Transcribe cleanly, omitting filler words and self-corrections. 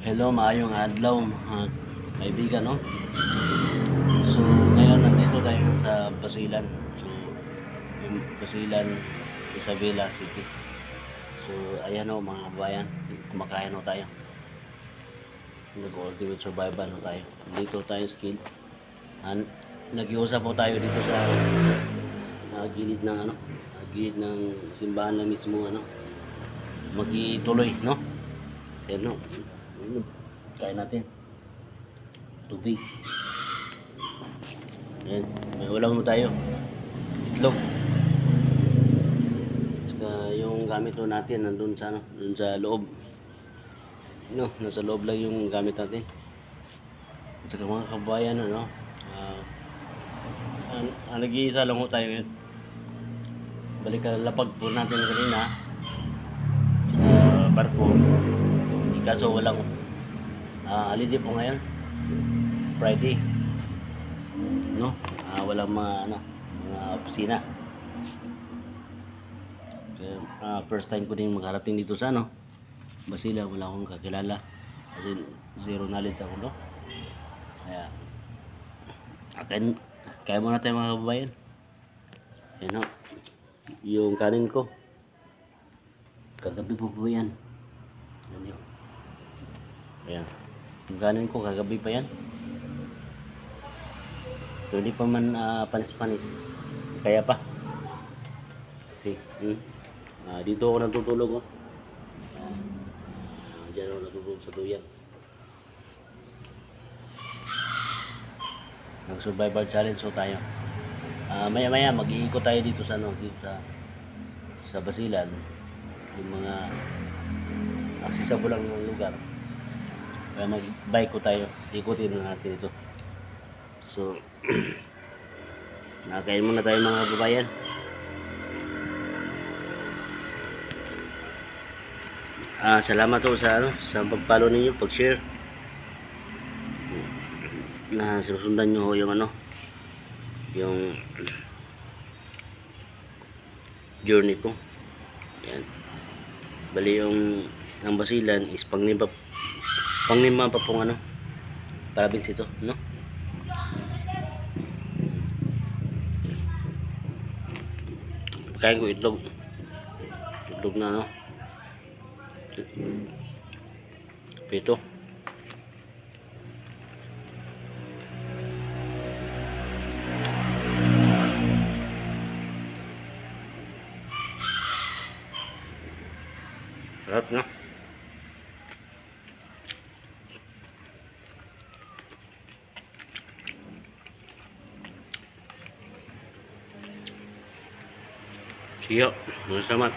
Hello, maayong adlaw mga kaibigan, no? So, ngayon nandito tayo sa Basilan. So, yung Basilan, Isabela City. So, ayan o mga kabayan, kumakain o tayo. Nag-ultimate survival o tayo. Dito tayo skill. Nag-iusap po tayo dito sa gilid ng gilid ng simbahan na mismo, magituloy, no? Ayan, no? Kain natin. Tubig. Ayan, may ulam mo tayo. Itlog. Saka yung gamit mo natin nandun sa dun sa loob. No, nasa loob lang yung gamit natin. Saka mga kabayan, nag-iisa lang ho tayo ngayon. Balik lapag po natin kanina sa barko. Kaso walang holiday po ngayon. Friday. No? Walang mga opisina. First time ko din magharating dito sa Basilan. Wala akong kakilala kasi zero knowledge ako, no? Kaya muna tayo mga kababayan. Ayan, no? Yung kanin ko kagabi po yan. Ayan yun. Ayan, yung kanin ko kagabi pa yan. So, hindi pa man panis-panis. Kaya pa. Kasi, dito ako natutulog, oh. Diyan ako natutulog sa duyan. Nag-survival challenge so tayo. Maya-maya mag-iikot tayo dito sa sa Basilan. Yung mga accessible lang ng lugar. Kaya mag-bike ko tayo. Ikutin na natin ito. So, nakain muna tayo mga kababayan. Salamat po sa pag-follow ninyo, pag-share. Na sinusundan nyo yung yung journey ko. Yan. Bali ang Basilan is panglima pa pong province ito, no? Kain ko itlog na pito. Sarap, no? Siyo, salamat.